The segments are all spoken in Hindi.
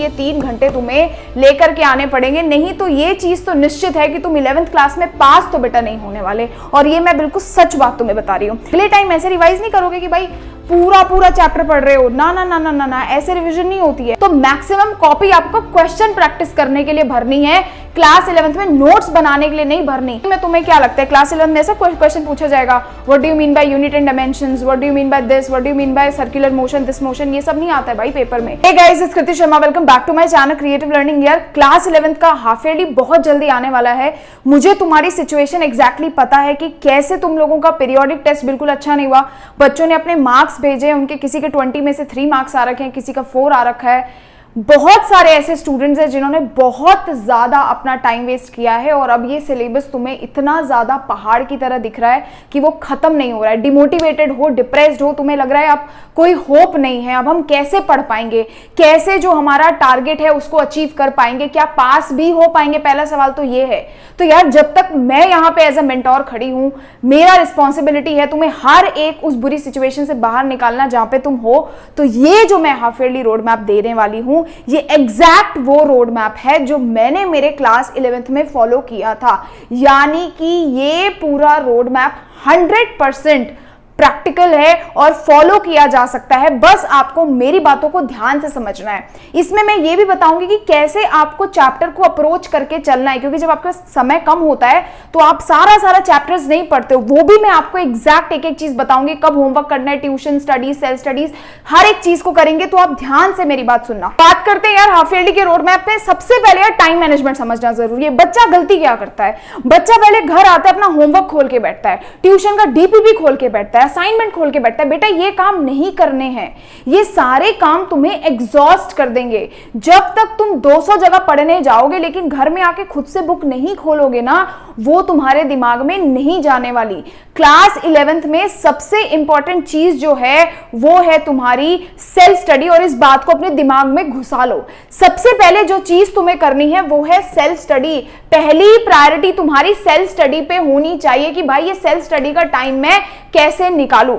ये 3 घंटे तुम्हें लेकर के आने पड़ेंगे, नहीं तो ये चीज तो निश्चित है कि तुम 11th क्लास में पास तो बेटा नहीं होने वाले। और ये मैं बिल्कुल सच बात तुम्हें बता रही हूँ। अगले टाइम ऐसे रिवाइज नहीं करोगे कि भाई पूरा चैप्टर पढ़ रहे हो, ना ना ना ना ना ना, ऐसे रिवीजन नहीं होती है। तो मैक्सिमम कॉपी आपको क्वेश्चन प्रैक्टिस करने के लिए भरनी है, क्लास 11th में नोट्स बनाने के लिए नहीं भरनी। में तुम्हें क्या लगता है क्लास 11th में ऐसा क्वेश्चन पूछा जाएगा, what do you mean by unit and dimensions, what do you mean by this, what do you mean by circular motion, this motion, ये सब नहीं आता है भाई पेपर में। Hey guys, this Kriti Sharma, welcome back to my channel creative learning year. Class 11th का हाफ ईयरली बहुत जल्दी आने वाला है। मुझे तुम्हारी सिचुएशन एग्जैक्टली पता है कि कैसे तुम लोगों का पीरियोडिक टेस्ट बिल्कुल अच्छा नहीं हुआ, बच्चों ने अपने मार्क्स भेजे, उनके किसी के 20 में से 3 मार्क्स आ रखे हैं, किसी का 4 आ रखा है। बहुत सारे ऐसे स्टूडेंट्स हैं जिन्होंने बहुत ज्यादा अपना टाइम वेस्ट किया है और अब ये सिलेबस तुम्हें इतना ज्यादा पहाड़ की तरह दिख रहा है कि वो खत्म नहीं हो रहा है। डिमोटिवेटेड हो, डिप्रेस्ड हो, तुम्हें लग रहा है अब कोई होप नहीं है, अब हम कैसे पढ़ पाएंगे, कैसे जो हमारा टारगेट है उसको अचीव कर पाएंगे, क्या पास भी हो पाएंगे, पहला सवाल तो ये है। तो यार, जब तक मैं यहाँ पे एज अ मेंटोर खड़ी हूँ, मेरा रिस्पॉन्सिबिलिटी है तुम्हें हर एक उस बुरी सिचुएशन से बाहर निकालना जहां पे तुम हो। तो ये जो मैं हाफ ईयरली रोड मैप देने वाली हूँ, ये एग्जैक्ट वो रोड मैप है जो मैंने मेरे क्लास 11th में फॉलो किया था। यानी कि ये पूरा रोड मैप 100% प्रैक्टिकल है और फॉलो किया जा सकता है। बस आपको मेरी बातों को ध्यान से समझना है। इसमें मैं ये भी बताऊंगी कि कैसे आपको चैप्टर को अप्रोच करके चलना है, क्योंकि जब आपका समय कम होता है तो आप सारा चैप्टर्स नहीं पढ़ते हो। वो भी मैं आपको एग्जैक्ट एक चीज बताऊंगी, कब होमवर्क करना है, ट्यूशन स्टडीज, सेल्फ स्टडीज, हर एक चीज को करेंगे। तो आप ध्यान से मेरी बात सुनना। बात करते हैं यार हाफ ईयरली के रोड मैप में। सबसे पहले यार टाइम मैनेजमेंट समझना जरूरी है। बच्चा गलती क्या करता है, बच्चा पहले घर आता है, अपना होमवर्क खोल के बैठता है, ट्यूशन का डीपीपी खोल के बैठता है, असाइनमेंट खोल के बैठता है। बेटा ये काम नहीं करने हैं, ये सारे काम तुम्हें एग्जॉस्ट कर देंगे। जब तक तुम 200 जगह पढ़ने जाओगे लेकिन घर में आके खुद से बुक नहीं खोलोगे ना, वो तुम्हारे दिमाग में नहीं जाने वाली। क्लास 11th में सबसे इंपॉर्टेंट चीज जो है वो है तुम्हारी सेल्फ स्टडी, और इस बात को अपने दिमाग में घुसा लो। सबसे पहले जो चीज तुम्हें करनी है वो है सेल्फ स्टडी। पहली प्रायोरिटी तुम्हारी सेल्फ स्टडी पे होनी चाहिए कि भाई ये सेल्फ स्टडी का टाइम मैं कैसे निकालूं।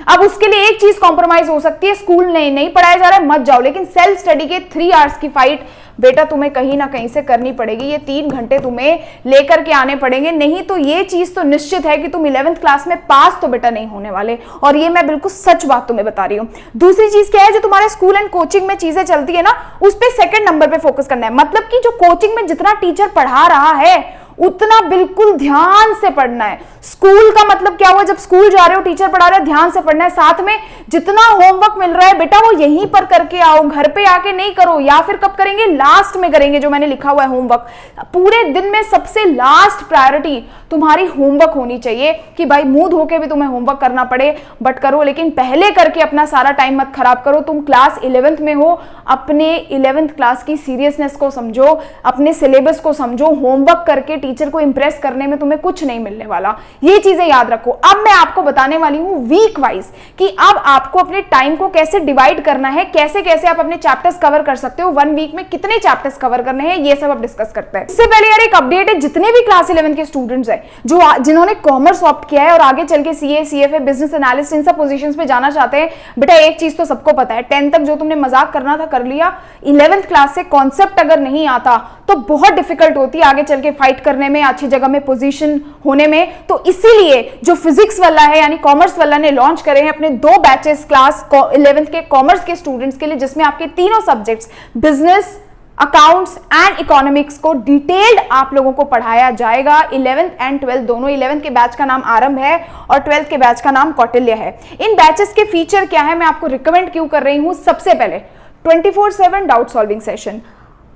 अब उसके लिए एक चीज कॉम्प्रोमाइज हो सकती है, स्कूल नहीं पढ़ाया जा रहा है मत जाओ, लेकिन सेल्फ स्टडी के 3 आवर्स की फाइट बेटा तुम्हें कहीं ना कहीं से करनी पड़ेगी। ये 3 घंटे तुम्हें लेकर के आने पड़ेंगे, नहीं तो ये चीज तो निश्चित है कि तुम 11th क्लास में पास तो बेटा नहीं होने वाले। और ये मैं बिल्कुल सच बात तुम्हें बता रही हूँ। दूसरी चीज क्या है, जो तुम्हारे स्कूल एंड कोचिंग में चीजें चलती है ना, उस पर 2nd नंबर पे फोकस करना है। मतलब कि जो कोचिंग में जितना टीचर पढ़ा रहा है उतना बिल्कुल ध्यान से पढ़ना है। स्कूल का मतलब क्या हुआ, जब स्कूल जा रहे हो टीचर पढ़ा रहे हो, ध्यान से पढ़ना है। साथ में जितना होमवर्क मिल रहा है बेटा वो यहीं पर करके आओ, घर पे आके नहीं करो, या फिर कब करेंगे, लास्ट में करेंगे। जो मैंने लिखा हुआ है होमवर्क, पूरे दिन में सबसे लास्ट प्रायोरिटी तुम्हारी होमवर्क होनी चाहिए कि भाई मुंह धो के भी तुम्हें होमवर्क करना पड़े बट करो, लेकिन पहले करके अपना सारा टाइम मत खराब करो। तुम क्लास 11th में हो, अपने 11th क्लास की सीरियसनेस को समझो, अपने सिलेबस को समझो। होमवर्क करके टीचर को इंप्रेस करने में तुम्हें कुछ नहीं मिलने वाला, ये चीजें याद रखो। अब मैं आपको बताने वाली हूं वीक वाइज कि अब आपको अपने टाइम को कैसे डिवाइड करना है, कैसे कैसे आप अपने चैप्टर्स कवर कर सकते हो, 1 वीक में कितने चैप्टर्स कवर करने हैं, ये सब अब डिस्कस करते हैं। इससे पहले यार एक अपडेट है, जितने भी क्लास 11th के स्टूडेंट्स हैं जो जिन्होंने कॉमर्स ऑप्ट किया है और आगे चल के सीए, सीएफए, बिजनेस एनालिस्ट, इन सब पोजीशंस पे जाना चाहते हैं, बेटा एक चीज तो सबको पता है, 10th तक जो तुमने मजाक करना था कर लिया। 11th क्लास से कॉन्सेप्ट अगर नहीं आता तो बहुत डिफिकल्ट होती है आगे चल के फाइट करने में, अच्छी जगह में पोजीशन होने में। तो इसीलिए जो फिजिक्स वाला है यानी कॉमर्स वाला ने लॉन्च करे हैं अपने 2 बैचेस क्लास 11th के कॉमर्स के स्टूडेंट्स के लिए, जिसमें आपके तीनों subjects business, accounts and economics को डिटेल्ड आप लोगों को पढ़ाया जाएगा। 11th एंड 12th दोनों। 11th के बैच का नाम आरंभ है और 12th के बैच का नाम कौटिल्य है। इन बैचेस के फीचर क्या है, मैं आपको रिकमेंड क्यों कर रही हूं। सबसे पहले 24/7 डाउट सॉल्विंग सेशन।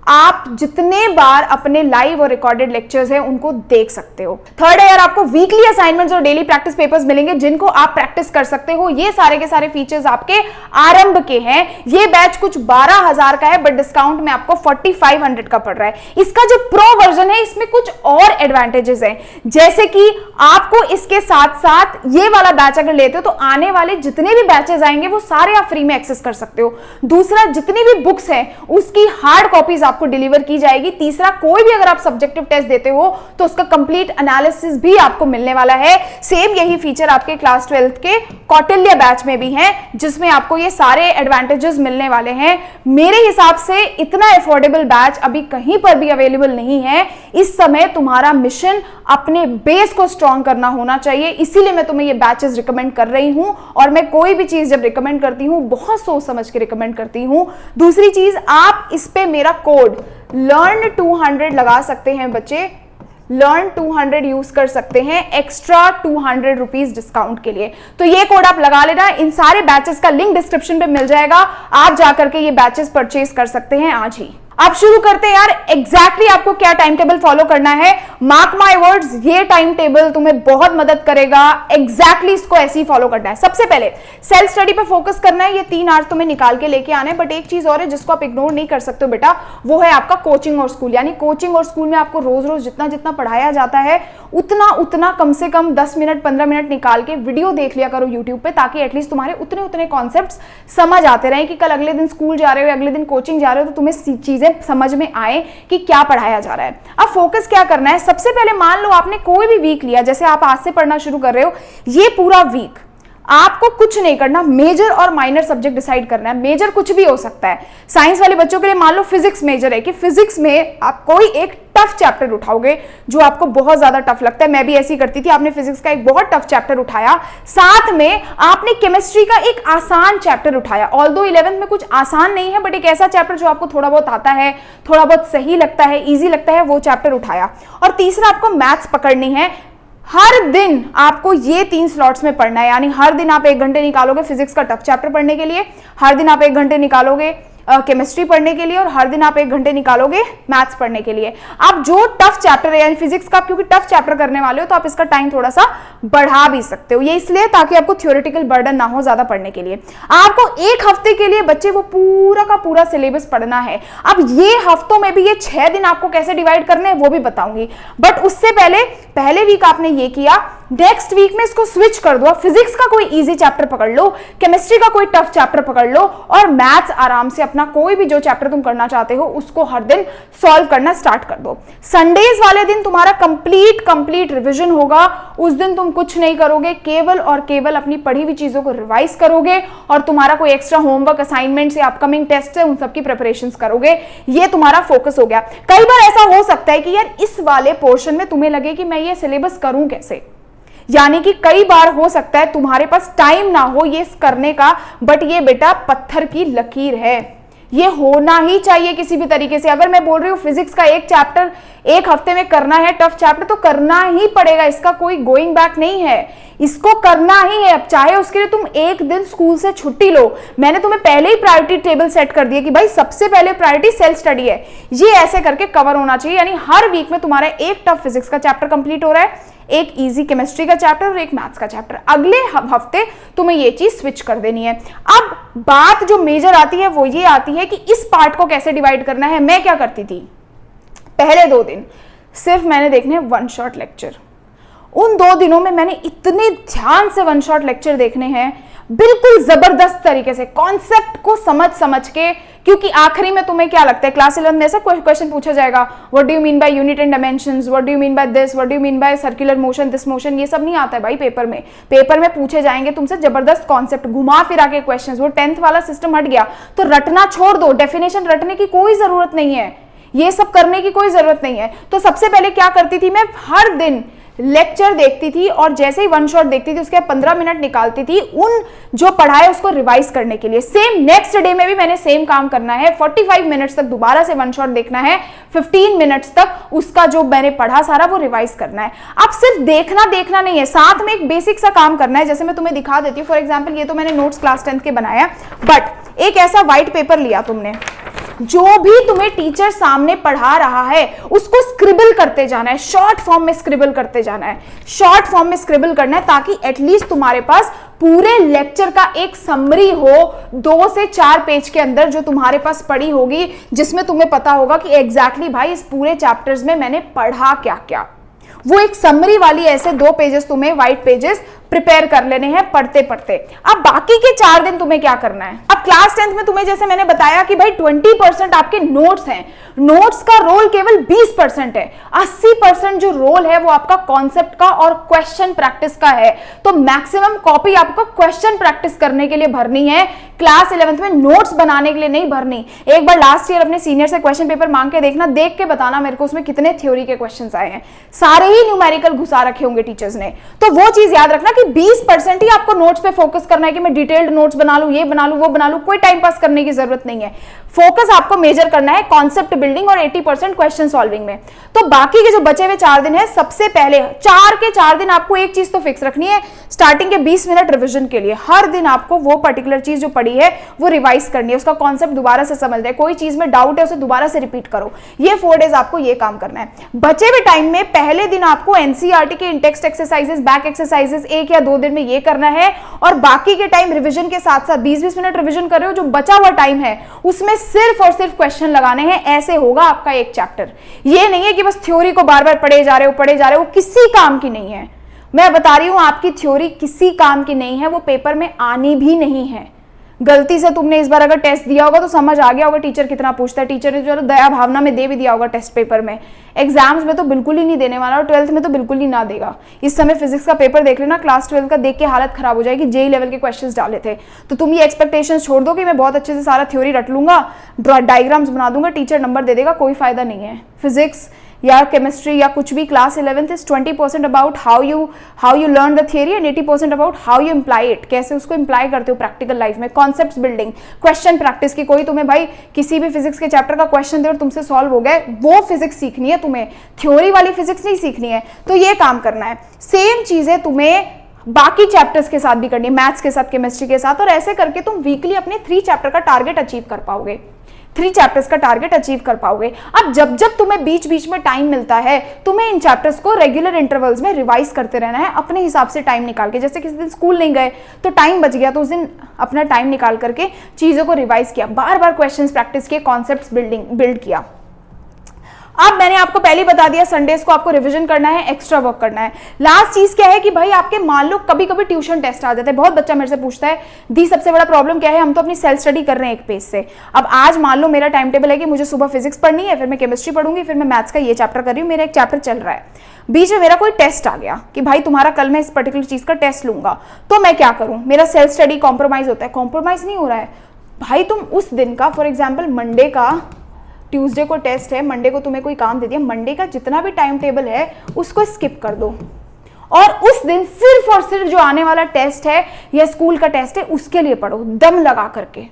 आप जितने बार अपने लाइव और रिकॉर्डेड लेक्चर्स हैं उनको देख सकते हो। थर्ड है यार, आपको वीकली असाइनमेंट्स और डेली प्रैक्टिस पेपर्स मिलेंगे जिनको आप प्रैक्टिस कर सकते हो। ये सारे के सारे फीचर्स आपके आरंभ के हैं। ये बैच कुछ 12,000 का है बट डिस्काउंट में आपको 4500 का पड़ रहा है। इसका जो प्रो वर्जन है इसमें कुछ और एडवांटेजेस हैं, जैसे कि आपको इसके साथ साथ ये वाला बैच अगर लेते हो तो आने वाले जितने भी बैचेस आएंगे वो सारे आप फ्री में एक्सेस कर सकते हो। दूसरा, जितनी भी बुक्स हैं उसकी हार्ड कॉपीज आपको डिलीवर की जाएगी। तीसरा, कोई भी अगर आप सब्जेक्टिव टेस्ट देते हो तो उसका कंप्लीट एनालिसिस भी आपको मिलने वाला है। सेम यही फीचर आपके क्लास 12th के कौटिल्य बैच में भी है, जिसमें आपको ये सारे एडवांटेजेस मिलने वाले हैं। मेरे हिसाब से इतना अफोर्डेबल बैच अभी कहीं पर भी अवेलेबल नहीं है। इस समय तुम्हारा मिशन अपने बेस को स्ट्रॉन्ग करना होना चाहिए, इसीलिए मैं तुम्हें ये बैचेस रिकमेंड कर रही हूं। और मैं कोई भी चीज जब रिकमेंड करती हूं बहुत सोच समझ के रिकमेंड करती हूं। दूसरी चीज, आप इस पे मेरा कोड लर्न 200 लगा सकते हैं बच्चे, लर्न 200 यूज कर सकते हैं एक्स्ट्रा 200 रुपीज डिस्काउंट के लिए। तो ये कोड आप लगा लेना। इन सारे बैचेस का लिंक डिस्क्रिप्शन पे मिल जाएगा, आप जाकर के ये बैचेस परचेज कर सकते हैं आज ही। अब शुरू करते हैं यार, एग्जैक्टली आपको क्या टाइम टेबल फॉलो करना है। मार्क माय वर्ड्स, ये टाइम टेबल तुम्हें बहुत मदद करेगा। एग्जैक्टली इसको ऐसे ही फॉलो करना है। सबसे पहले सेल्फ स्टडी पे फोकस करना है, ये 3 आवर्स तुम्हें निकाल के लेके आने। बट एक चीज और है जिसको आप इग्नोर नहीं कर सकते हो बेटा, वो है आपका कोचिंग और स्कूल। यानी कोचिंग और स्कूल में आपको रोज रोज जितना जितना पढ़ाया जाता है उतना उतना कम से कम 10 मिनट 15 मिनट निकाल के वीडियो देख लिया करो यूट्यूब पे, ताकि एटलीस्ट तुम्हारे उतने उतने कॉन्सेप्ट्स समझ आते रहे कि कल अगले दिन स्कूल जा रहे हो, अगले दिन कोचिंग जा रहे हो तो तुम्हें चीजें समझ में आए कि क्या पढ़ाया जा रहा है। अब फोकस क्या करना है, सबसे पहले मान लो आपने कोई भी वीक लिया, जैसे आप आज से पढ़ना शुरू कर रहे हो, ये पूरा वीक आपको कुछ नहीं करना, मेजर और माइनर सब्जेक्ट डिसाइड करना है। मेजर कुछ भी हो सकता है। साइंस वाले बच्चों के लिए मान लो फिजिक्स मेजर है, कि फिजिक्स में आप कोई एक टफ चैप्टर उठाओगे जो आपको बहुत ज्यादा टफ लगता है। मैं भी ऐसी करती थी, आपने फिजिक्स का एक बहुत टफ चैप्टर उठाया, साथ में आपने केमिस्ट्री का एक आसान चैप्टर उठाया। ऑल्दो 11th में कुछ आसान नहीं है, बट एक ऐसा चैप्टर जो आपको थोड़ा बहुत आता है, थोड़ा बहुत सही लगता है, ईजी लगता है, वो चैप्टर उठाया। और तीसरा, आपको मैथ्स पकड़नी है। हर दिन आपको ये 3 स्लॉट्स में पढ़ना है, यानी हर दिन आप 1 घंटे निकालोगे फिजिक्स का टफ चैप्टर पढ़ने के लिए, हर दिन आप 1 घंटे निकालोगे केमिस्ट्री पढ़ने के लिए, और हर दिन आप 1 घंटे निकालोगे मैथ्स पढ़ने के लिए। आप जो टफ चैप्टर है, यानी फिजिक्स का, क्योंकि टफ चैप्टर करने वाले हो तो आप इसका टाइम थोड़ा सा बढ़ा भी सकते हो। ये इसलिए ताकि आपको थ्योरेटिकल बर्डन ना हो ज्यादा पढ़ने के लिए। आपको 1 हफ्ते के लिए बच्चे वो पूरा का पूरा सिलेबस पढ़ना है। अब ये हफ्तों में भी ये 6 दिन आपको कैसे डिवाइड करने हैं वो भी बताऊंगी, बट उससे पहले वीक आपने ये किया, नेक्स्ट वीक में इसको स्विच कर दो। फिजिक्स का कोई इजी चैप्टर पकड़ लो, केमिस्ट्री का कोई टफ चैप्टर पकड़ लो, और मैथ्स आराम से अपना कोई भी जो चैप्टर तुम करना चाहते हो उसको हर दिन सॉल्व करना स्टार्ट कर दो। संडेज वाले दिन तुम्हारा कंप्लीट रिवीजन होगा। उस दिन तुम कुछ नहीं करोगे, केवल और केवल अपनी पढ़ी हुई चीजों को रिवाइज करोगे, और तुम्हारा कोई एक्स्ट्रा होमवर्क, असाइनमेंट या अपकमिंग टेस्ट है उन सबकी प्रिपरेशंस करोगे। ये तुम्हारा फोकस हो गया। कई बार ऐसा हो सकता है कि यार इस वाले पोर्शन में तुम्हें लगे कि मैं ये सिलेबस करूं कैसे, यानी कि कई बार हो सकता है तुम्हारे पास टाइम ना हो ये करने का, बट ये बेटा पत्थर की लकीर है, ये होना ही चाहिए किसी भी तरीके से। अगर मैं बोल रही हूँ फिजिक्स का एक चैप्टर 1 हफ्ते में करना है, टफ चैप्टर, तो करना ही पड़ेगा, इसका कोई गोइंग बैक नहीं है, इसको करना ही है। अब चाहे उसके लिए तुम 1 दिन स्कूल से छुट्टी लो, मैंने तुम्हें पहले ही प्रायोरिटी टेबल सेट कर दिया कि भाई सबसे पहले प्रायोरिटी सेल्फ स्टडी है, ये ऐसे करके कवर होना चाहिए। यानी हर वीक में तुम्हारा एक टफ फिजिक्स का चैप्टर कंप्लीट हो रहा है, एक इजी केमिस्ट्री का चैप्टर और एक मैथ्स का चैप्टर। अगले हफ्ते तुम्हें ये चीज स्विच कर देनी है। अब बात जो मेजर आती है वो ये आती है कि इस पार्ट को कैसे डिवाइड करना है। मैं क्या करती थी, पहले 2 दिन सिर्फ मैंने देखने 1 शॉट लेक्चर। उन 2 दिनों में मैंने इतने ध्यान से 1 शॉट लेक्चर देखने हैं, बिल्कुल जबरदस्त तरीके से कॉन्सेप्ट को समझ के, क्योंकि आखिरी में तुम्हें क्या लगता है, क्लास 11 में ऐसा क्वेश्चन पूछा जाएगा, what do you mean by unit and dimensions, what do you mean by this, what do you mean by circular motion, this motion, ये सब नहीं आता है भाई पेपर में पूछे जाएंगे तुमसे जबरदस्त कॉन्सेप्ट, घुमा फिरा के क्वेश्चन। वो 10th वाला सिस्टम हट गया, तो रटना छोड़ दो, डेफिनेशन रटने की कोई जरूरत नहीं है, ये सब करने की कोई जरूरत नहीं है। तो सबसे पहले क्या करती थी, मैं हर दिन लेक्चर देखती थी, और जैसे ही 1 शॉट देखती थी उसके 15 मिनट निकालती थी उन जो पढ़ाए उसको रिवाइज करने के लिए। सेम नेक्स्ट डे में भी मैंने सेम काम करना है, 45 मिनट्स तक दोबारा से 1 शॉट देखना है, 15 मिनट्स तक उसका जो मैंने पढ़ा सारा वो रिवाइज करना है। अब सिर्फ देखना नहीं है, साथ में एक बेसिक सा काम करना है। जैसे मैं तुम्हें दिखा देती हूँ, फॉर एग्जाम्पल ये तो मैंने नोट्स क्लास 10th के बनाया, बट एक ऐसा व्हाइट पेपर लिया तुमने, जो भी तुम्हें टीचर सामने पढ़ा रहा है उसको स्क्रिबल करते जाना है, शॉर्ट फॉर्म में स्क्रिबल करते जाना है, शॉर्ट फॉर्म में स्क्रिबल करना है, ताकि एटलीस्ट तुम्हारे पास पूरे लेक्चर का एक समरी हो 2 से 4 पेज के अंदर, जो तुम्हारे पास पढ़ी होगी, जिसमें तुम्हें पता होगा कि एग्जैक्टली भाई इस पूरे चैप्टर्स में मैंने पढ़ा क्या क्या। वो एक समरी वाली ऐसे 2 पेजेस तुम्हें व्हाइट पेजेस प्रिपेयर कर लेने हैं पढ़ते पढ़ते। अब बाकी के 4 दिन तुम्हें क्या करना है? अब क्लास 10th में तुम्हें जैसे मैंने बताया कि भाई 20% आपके नोट्स हैं, नोट्स का रोल केवल 20% है, 80% जो रोल है वो आपका कॉन्सेप्ट का और क्वेश्चन प्रैक्टिस का है। तो मैक्सिमम कॉपी आपको क्वेश्चन प्रैक्टिस करने के लिए भरनी है, क्लास 11th में नोट्स बनाने के लिए नहीं भरनी। एक बार लास्ट ईयर अपने सीनियर से क्वेश्चन पेपर मांग के देखना, देख के बताना मेरे को उसमें कितने थ्योरी के क्वेश्चंस आए हैं, सारे ही न्यूमेरिकल घुसा रखे होंगे टीचर्स ने। तो वो चीज याद रखना कि 20% ही आपको नोट्स पे फोकस करना है कि मैं डिटेल्ड नोट्स बना लूं, ये बना लूं, वो बना लूं, कोई टाइम पास करने की जरूरत नहीं है। फोकस आपको मेजर करना है कॉन्सेप्ट बिल्डिंग और 80% क्वेश्चन सॉल्विंग में। तो बाकी के जो बचे हुए 4 दिन है, सबसे पहले 4 के 4 दिन आपको एक चीज तो फिक्स रखनी है, स्टार्टिंग के 20 मिनट रिवीजन के लिए हर दिन आपको वो पर्टिकुलर चीज जो पढ़ी है वो रिवाइज करनी है, उसका कॉन्सेप्ट दोबारा से समझना है, कोई चीज में डाउट है उसे दोबारा से रिपीट करो। ये 4 डेज आपको ये काम करना है। बचे हुए टाइम में पहले दिन आपको एनसीईआरटी के इंटेक्स्ट एक्सरसाइजेस, बैक एक्सरसाइजेस 1 या 2 दिन में ये करना है, और बाकी के टाइम रिवीजन के साथ साथ 20-20 मिनट रिवीजन कर रहे हो, जो बचा हुआ टाइम है उसमें सिर्फ और सिर्फ क्वेश्चन लगाने हैं। ऐसे होगा आपका एक चैप्टर। ये नहीं है कि बस थ्योरी को बार बार पढ़े जा रहे हो, किसी काम की नहीं है। मैं बता रही हूं आपकी थ्योरी किसी काम की नहीं है, वो पेपर में आनी भी नहीं है। गलती से तुमने इस बार अगर टेस्ट दिया होगा तो समझ आ गया होगा टीचर कितना पूछता है, टीचर ने जो दया भावना में दे भी दिया होगा टेस्ट पेपर में। एग्जाम्स में तो बिल्कुल ही नहीं देने वाला, और 12th में तो बिल्कुल ही ना देगा। इस समय फिजिक्स का पेपर देख लेना, क्लास 12 का देख के हालत खराब हो जाएगी, जेई लेवल के क्वेश्चंस डाले थे। तो तुम ये एक्सपेक्टेशंस छोड़ दो कि मैं बहुत अच्छे से सारा थ्योरी रट लूंगा, डायग्राम्स बना दूंगा, टीचर नंबर दे देगा, कोई फायदा नहीं है। फिजिक्स या केमिस्ट्री या कुछ भी class 11th is 20% about how you learn the theory and 80% about how you imply it, कैसे उसको इम्प्लाई करते हो प्रैक्टिकल लाइफ में, कॉन्सेप्ट्स बिल्डिंग, क्वेश्चन प्रैक्टिस की। कोई तुम्हें भाई किसी भी फिजिक्स के चैप्टर का क्वेश्चन दे और तुमसे सॉल्व हो गए, वो फिजिक्स सीखनी है तुम्हें, थ्योरी वाली फिजिक्स नहीं सीखनी है। तो ये काम करना है। सेम चीजें तुम्हें बाकी चैप्टर्स के साथ भी करनी है, मैथ्स के साथ, केमिस्ट्री के साथ, और ऐसे करके तुम वीकली अपने 3 चैप्टर का टारगेट अचीव कर पाओगे, 3 चैप्टर्स का टारगेट अचीव कर पाओगे। अब जब जब तुम्हें बीच बीच में टाइम मिलता है, तुम्हें इन चैप्टर्स को रेगुलर इंटरवल्स में रिवाइज करते रहना है, अपने हिसाब से टाइम निकाल के। जैसे किसी दिन स्कूल नहीं गए तो टाइम बच गया, तो उस दिन अपना टाइम निकाल करके चीजों को रिवाइज किया, बार बार क्वेश्चंस प्रैक्टिस किए, कॉन्सेप्ट्स बिल्ड किया। अब मैंने आपको पहले बता दिया संडेज को आपको रिवीजन करना है, एक्स्ट्रा वर्क करना है। लास्ट चीज क्या है कि भाई आपके मान लो कभी कभी ट्यूशन टेस्ट आ जाते हैं। बहुत बच्चा मेरे से पूछता है दी सबसे बड़ा प्रॉब्लम क्या है, हम तो अपनी सेल्फ स्टडी कर रहे हैं एक पेज से। अब आज मान लो मेरा टाइम टेबल है कि मुझे सुबह फिजिक्स पढ़नी है, फिर मैं केमिस्ट्री पढ़ूंगी, फिर मैं मैथ्स का ये चैप्टर कर रही हूँ, मेरा एक चैप्टर चल रहा है, बीच में मेरा कोई टेस्ट आ गया कि भाई तुम्हारा कल मैं इस पर्टिकुलर चीज का टेस्ट लूंगा, तो मैं क्या करूं, मेरा सेल्फ स्टडी कॉम्प्रोमाइज होता है? कॉम्प्रोमाइज नहीं हो रहा है भाई। तुम उस दिन का, फॉर एग्जाम्पल मंडे का, ट्यूसडे को टेस्ट है, मंडे को तुम्हें कोई काम दे दिया, मंडे का जितना भी टाइम टेबल है उसको स्किप कर दो, और उस दिन सिर्फ और सिर्फ जो आने वाला टेस्ट है या स्कूल का टेस्ट है उसके लिए पढ़ो, दम लगा करके।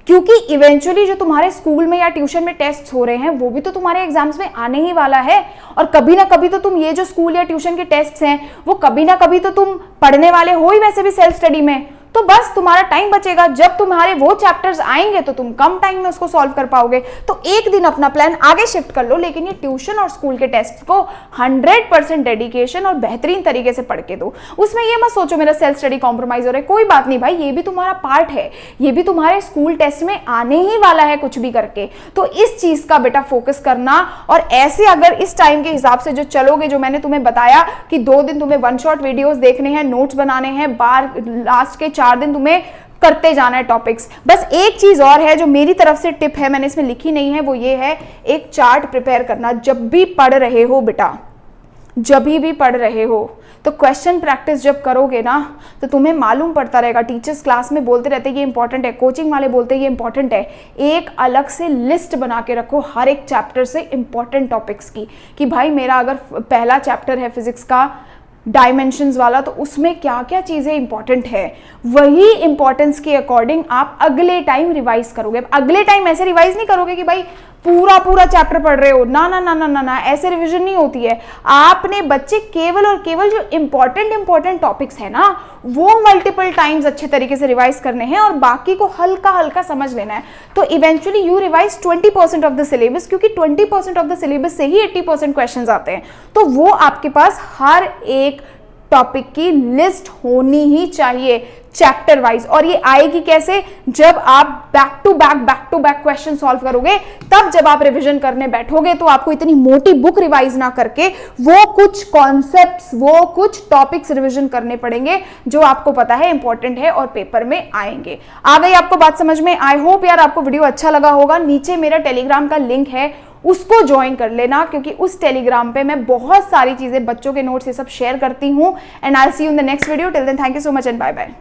क्योंकि इवेंचुअली जो तुम्हारे स्कूल में या ट्यूशन में टेस्ट हो रहे हैं वो भी तो तुम्हारे एग्जाम्स में आने ही वाला है, और कभी ना कभी तो तुम ये जो स्कूल या ट्यूशन के टेस्ट हैं वो कभी ना कभी तो तुम पढ़ने वाले हो ही वैसे भी सेल्फ स्टडी में। तो बस तुम्हारा टाइम बचेगा, जब तुम्हारे वो चैप्टर्स आएंगे तो तुम कम टाइम में उसको सॉल्व कर पाओगे। तो एक दिन अपना प्लान आगे शिफ्ट कर लो, लेकिन ये ट्यूशन और स्कूल के टेस्ट को 100% डेडिकेशन और बेहतरीन तरीके से पढ़ के दो। उसमें ये मत सोचो मेरा सेल्फ स्टडी कॉम्प्रोमाइज हो रहा है, कोई बात नहीं भाई, ये भी तुम्हारा पार्ट है, ये भी तुम्हारे स्कूल टेस्ट में आने ही वाला है कुछ भी करके। तो इस चीज का बेटा फोकस करना, और ऐसे अगर इस टाइम के हिसाब से जो चलोगे, जो मैंने तुम्हें बताया कि 2 दिन तुम्हें 1 शॉट वीडियोस देखने हैं, नोट्स बनाने हैं, लास्ट के 4 दिन तुम्हें करते जाना है टॉपिक्स। बस एक चीज और है जो मेरी तरफ से टिप है, मैंने इसमें लिखी नहीं है, वो ये है एक चार्ट प्रिपेयर करना। जब भी पढ़ रहे हो बेटा, जब भी पढ़ रहे हो तो क्वेश्चन प्रैक्टिस जब करोगे ना तो तुम्हें मालूम पड़ता रहेगा। टीचर्स क्लास में बोलते रहते हैं ये इंपॉर्टेंट है, कोचिंग वाले बोलते हैं ये इंपॉर्टेंट है। एक अलग से लिस्ट बना के रखो हर एक चैप्टर से इंपॉर्टेंट टॉपिक्स की, कि भाई मेरा अगर पहला चैप्टर है फिजिक्स का डायमेंशंस वाला, तो उसमें क्या क्या चीज़ें इंपॉर्टेंट है, वही इंपॉर्टेंस के अकॉर्डिंग आप अगले टाइम रिवाइज करोगे। अब अगले टाइम ऐसे रिवाइज नहीं करोगे कि भाई पूरा चैप्टर पढ़ रहे हो, ना ना ना ना ना ना, ऐसे रिवीजन नहीं होती है। आपने बच्चे केवल और केवल जो इंपॉर्टेंट टॉपिक्स है ना वो मल्टीपल टाइम्स अच्छे तरीके से रिवाइज करने हैं, और बाकी को हल्का हल्का समझ लेना है। तो eventually you revise 20% of the syllabus, क्योंकि 20% ऑफ द सिलेबस से ही 80% क्वेश्चंस आते हैं। तो वो आपके पास हर एक टॉपिक की लिस्ट होनी ही चाहिए। Chapter wise. और ये आएगी कैसे, जब आप back to back question solve करोगे, तब जब आप रिवीजन करने बैठोगे तो आपको इतनी मोटी बुक रिवाइज ना करके वो कुछ कॉन्सेप्ट्स, वो कुछ टॉपिक्स रिवीजन करने पड़ेंगे जो आपको पता है इंपॉर्टेंट है और पेपर में आएंगे। आ गई आपको बात समझ में? आई होप यार आपको वीडियो अच्छा लगा होगा। नीचे मेरा टेलीग्राम का लिंक है, उसको ज्वाइन कर लेना, क्योंकि उस टेलीग्राम पे मैं बहुत सारी चीजें, बच्चों के नोट्स ये सब शेयर करती हूँ। And I will see you in the next video. Till then thank you so much and bye bye.